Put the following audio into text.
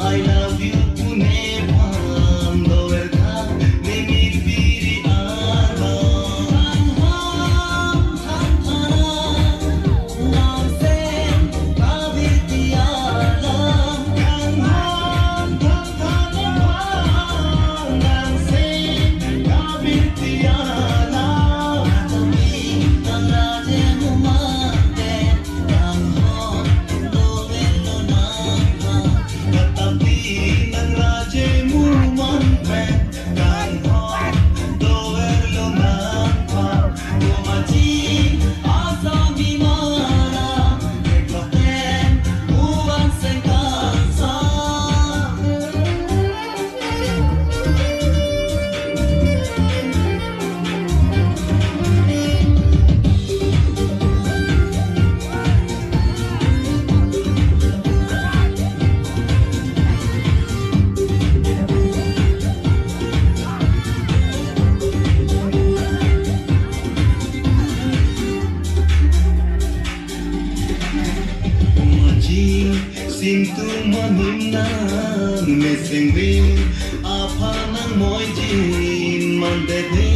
I love you Pune Bham Doertha Nemir Piri Alam Tanham Tanhana Namsen Kabirti Alam Tanham Tanhana Namsen Kabirti Alam Tami Tangraje Mumante Tanham Dovello Namha Tatapi ng raje mumante Tanham doerlo nampa Kumaji asa mimara Ekloten uwang sengkansa Sintu maninang mesengwin apa nang moy jin mandete